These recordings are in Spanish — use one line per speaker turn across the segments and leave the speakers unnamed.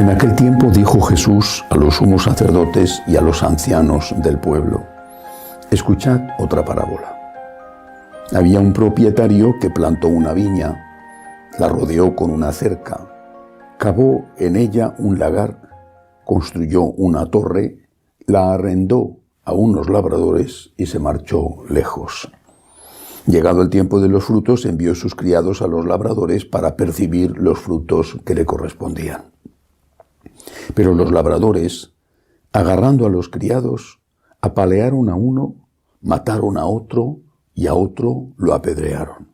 En aquel tiempo dijo Jesús a los sumos sacerdotes y a los ancianos del pueblo: escuchad otra parábola. Había un propietario que plantó una viña, la rodeó con una cerca, cavó en ella un lagar, construyó una torre, la arrendó a unos labradores y se marchó lejos. Llegado el tiempo de los frutos, envió sus criados a los labradores para percibir los frutos que le correspondían. Pero los labradores, agarrando a los criados, apalearon a uno, mataron a otro y a otro lo apedrearon.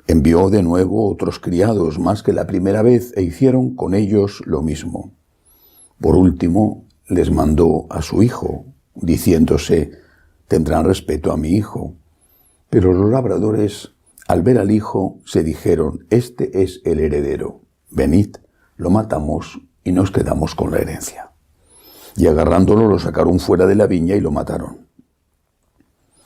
Envió de nuevo otros criados más que la primera vez e hicieron con ellos lo mismo. Por último, les mandó a su hijo, diciéndose: tendrán respeto a mi hijo. Pero los labradores, al ver al hijo, se dijeron: este es el heredero, venid, lo matamos y nos quedamos con la herencia. Y agarrándolo lo sacaron fuera de la viña y lo mataron.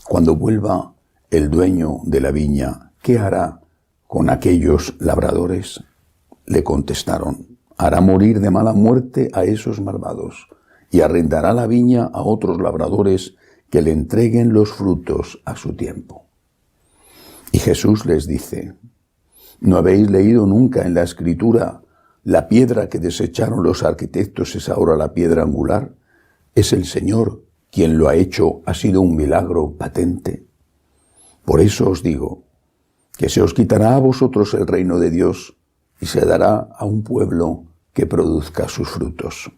Cuando vuelva el dueño de la viña, ¿qué hará con aquellos labradores? Le contestaron: hará morir de mala muerte a esos malvados y arrendará la viña a otros labradores que le entreguen los frutos a su tiempo. Y Jesús les dice: ¿no habéis leído nunca en la Escritura: la piedra que desecharon los arquitectos es ahora la piedra angular? Es el Señor quien lo ha hecho, ha sido un milagro patente. Por eso os digo que se os quitará a vosotros el reino de Dios y se dará a un pueblo que produzca sus frutos.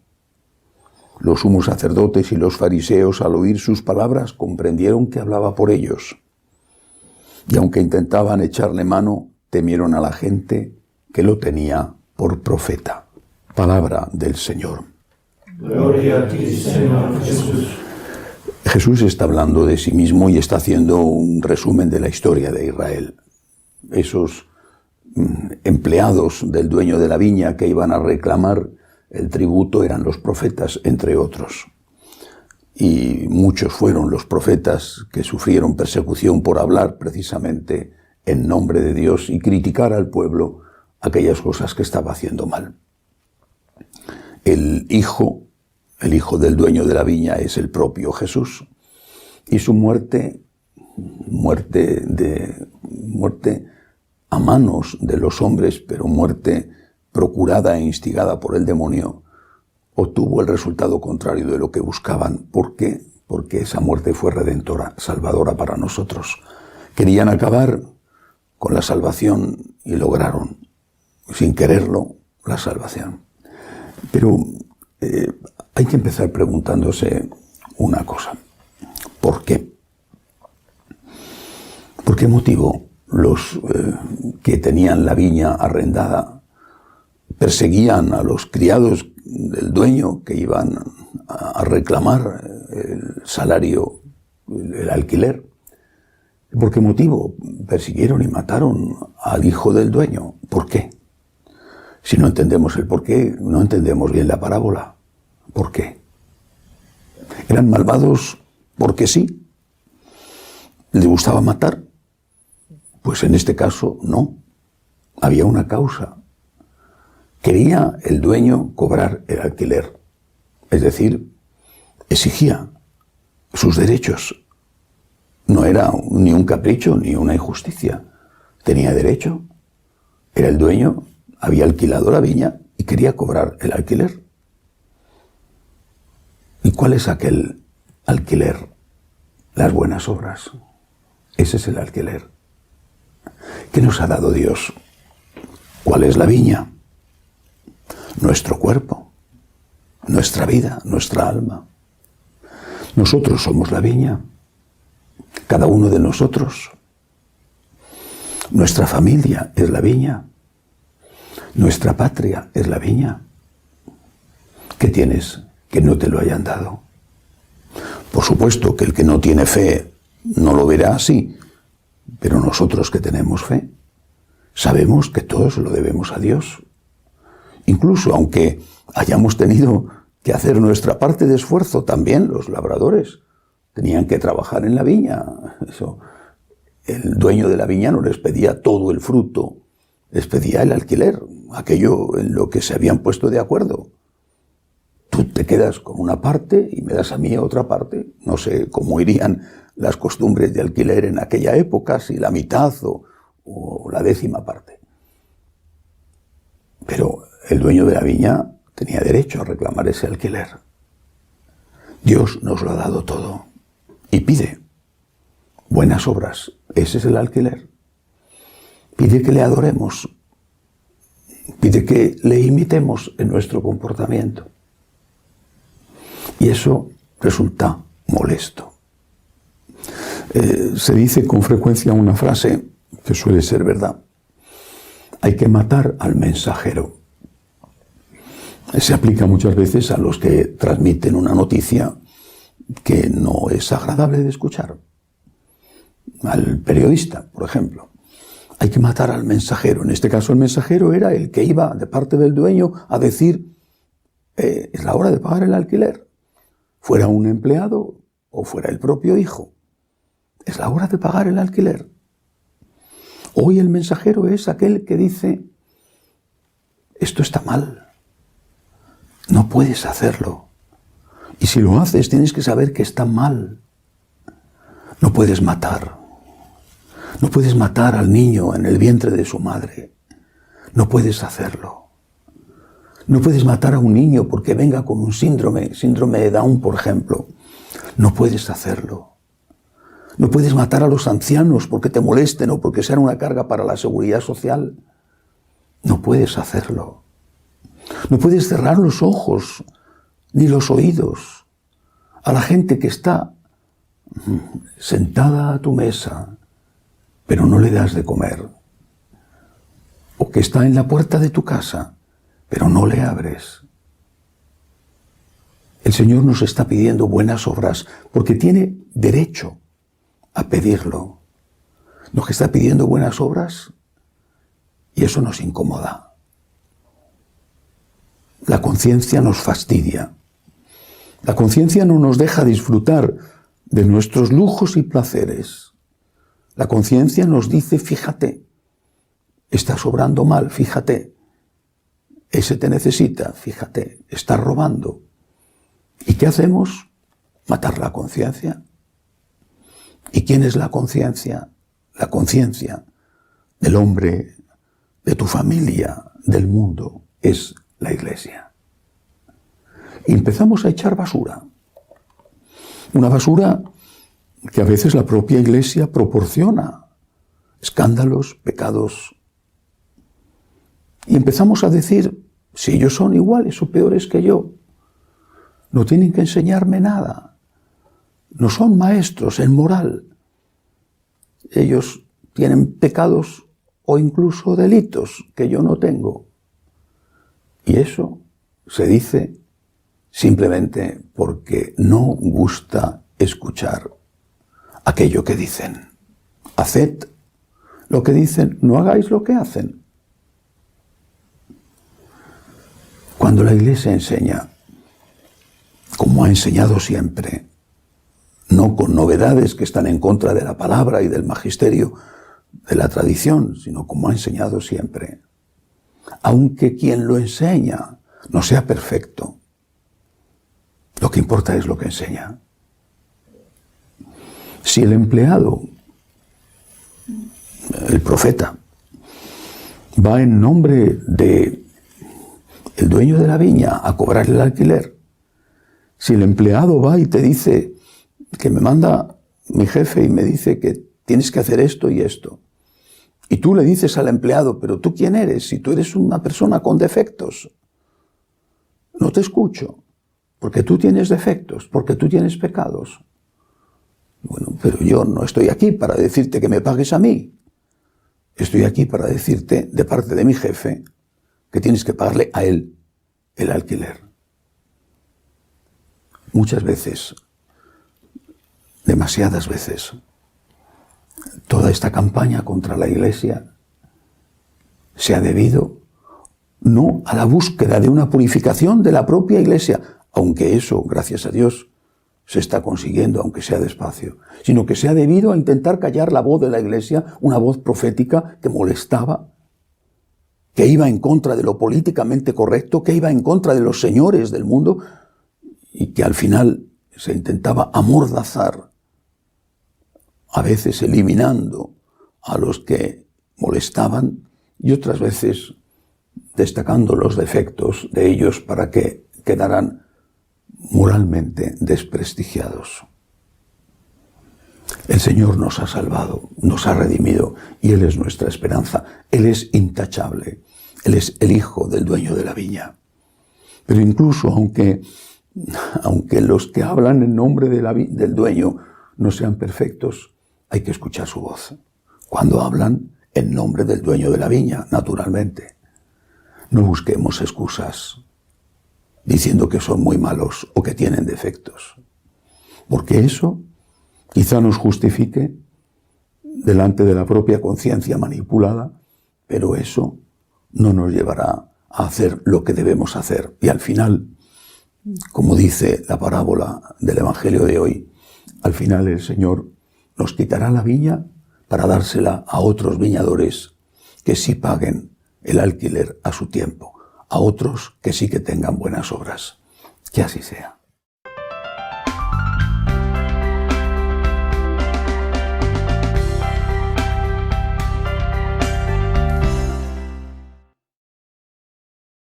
Los sumos sacerdotes y los fariseos, al oír sus palabras, comprendieron que hablaba por ellos. Y aunque intentaban echarle mano, temieron a la gente que lo tenía por profeta. Palabra del Señor.
Gloria a ti, Señor Jesús.
Jesús está hablando de sí mismo y está haciendo un resumen de la historia de Israel. Esos empleados del dueño de la viña que iban a reclamar el tributo eran los profetas, entre otros. Y muchos fueron los profetas que sufrieron persecución por hablar precisamente en nombre de Dios y criticar al pueblo aquellas cosas que estaba haciendo mal. El hijo del dueño de la viña es el propio Jesús, y su muerte a manos de los hombres, pero muerte procurada e instigada por el demonio, obtuvo el resultado contrario de lo que buscaban. ¿Por qué? Porque esa muerte fue redentora, salvadora para nosotros. Querían acabar con la salvación y lograron, sin quererlo, la salvación. Pero hay que empezar preguntándose una cosa: ¿por qué? ¿Por qué motivo los que tenían la viña arrendada perseguían a los criados del dueño que iban a reclamar el salario, el alquiler? ¿Por qué motivo persiguieron y mataron al hijo del dueño? ¿Por qué? Si no entendemos el por qué, no entendemos bien la parábola. ¿Por qué? ¿Eran malvados porque sí? ¿Les gustaba matar? Pues en este caso no. Había una causa. Quería el dueño cobrar el alquiler. Es decir, exigía sus derechos. No era ni un capricho ni una injusticia. Tenía derecho. Era el dueño, había alquilado la viña y quería cobrar el alquiler. ¿Y cuál es aquel alquiler? Las buenas obras. Ese es el alquiler. ¿Qué nos ha dado Dios? ¿Cuál es la viña? Nuestro cuerpo, nuestra vida, nuestra alma. Nosotros somos la viña, cada uno de nosotros. Nuestra familia es la viña, nuestra patria es la viña. ¿Qué tienes que no te lo hayan dado? Por supuesto que el que no tiene fe no lo verá así, pero nosotros que tenemos fe sabemos que todo se lo debemos a Dios. Incluso aunque hayamos tenido que hacer nuestra parte de esfuerzo, también los labradores tenían que trabajar en la viña. El dueño de la viña no les pedía todo el fruto, les pedía el alquiler. aquello en lo que se habían puesto de acuerdo. Tú te quedas con una parte y me das a mí otra parte. No sé cómo irían las costumbres de alquiler en aquella época, si la mitad o la 10ª parte. Pero el dueño de la viña tenía derecho a reclamar ese alquiler. Dios nos lo ha dado todo y pide buenas obras. Ese es el alquiler. Pide que le adoremos. Pide que le imitemos en nuestro comportamiento. Y eso resulta molesto. Se dice con frecuencia una frase que suele ser verdad. Hay que matar al mensajero. Se aplica muchas veces a los que transmiten una noticia que no es agradable de escuchar. Al periodista, por ejemplo. Hay que matar al mensajero. En este caso el mensajero era el que iba de parte del dueño a decir es la hora de pagar el alquiler. Fuera un empleado o fuera el propio hijo. Es la hora de pagar el alquiler. Hoy el mensajero es aquel que dice, esto está mal, no puedes hacerlo. Y si lo haces tienes que saber que está mal. No puedes matar. No puedes matar al niño en el vientre de su madre. No puedes hacerlo. No puedes matar a un niño porque venga con un síndrome de Down, por ejemplo. No puedes hacerlo. No puedes matar a los ancianos porque te molesten o porque sean una carga para la seguridad social. No puedes hacerlo. No puedes cerrar los ojos ni los oídos a la gente que está sentada a tu mesa, pero no le das de comer. O que está en la puerta de tu casa, pero no le abres. El Señor nos está pidiendo buenas obras porque tiene derecho a pedirlo. Nos está pidiendo buenas obras y eso nos incomoda. La conciencia nos fastidia. La conciencia no nos deja disfrutar de nuestros lujos y placeres. La conciencia nos dice, fíjate, estás obrando mal, fíjate. Ese te necesita, fíjate, está robando. ¿Y qué hacemos? Matar la conciencia. ¿Y quién es la conciencia? La conciencia del hombre, de tu familia, del mundo, es la Iglesia. Y empezamos a echar basura. Una basura que a veces la propia Iglesia proporciona. Escándalos, pecados. Y empezamos a decir, si ellos son iguales o peores que yo, no tienen que enseñarme nada. No son maestros en moral. Ellos tienen pecados o incluso delitos que yo no tengo. Y eso se dice simplemente porque no gusta escuchar aquello que dicen. Haced lo que dicen, no hagáis lo que hacen. Cuando la Iglesia enseña, como ha enseñado siempre, no con novedades que están en contra de la palabra y del magisterio de la tradición, sino como ha enseñado siempre, aunque quien lo enseña no sea perfecto, lo que importa es lo que enseña. Si el empleado, el profeta, va en nombre de el dueño de la viña a cobrar el alquiler, si el empleado va y te dice que me manda mi jefe y me dice que tienes que hacer esto y esto, y tú le dices al empleado, pero ¿tú quién eres? Si tú eres una persona con defectos, no te escucho, porque tú tienes defectos, porque tú tienes pecados. Bueno, pero yo no estoy aquí para decirte que me pagues a mí. Estoy aquí para decirte, de parte de mi jefe, que tienes que pagarle a él el alquiler. Muchas veces, demasiadas veces, toda esta campaña contra la Iglesia se ha debido no a la búsqueda de una purificación de la propia Iglesia, aunque eso, gracias a Dios, se está consiguiendo, aunque sea despacio, sino que se ha debido a intentar callar la voz de la Iglesia, una voz profética que molestaba, que iba en contra de lo políticamente correcto, que iba en contra de los señores del mundo y que al final se intentaba amordazar, a veces eliminando a los que molestaban y otras veces destacando los defectos de ellos para que quedaran moralmente desprestigiados. El Señor nos ha salvado, nos ha redimido y Él es nuestra esperanza. Él es intachable, Él es el Hijo del dueño de la viña. Pero incluso aunque los que hablan en nombre del dueño no sean perfectos, hay que escuchar su voz. Cuando hablan en nombre del dueño de la viña, naturalmente. No busquemos excusas diciendo que son muy malos o que tienen defectos, porque eso quizá nos justifique delante de la propia conciencia manipulada, pero eso no nos llevará a hacer lo que debemos hacer. Y al final, como dice la parábola del Evangelio de hoy, al final el Señor nos quitará la viña para dársela a otros viñadores que sí paguen el alquiler a su tiempo, a otros que sí que tengan buenas obras. Que así sea.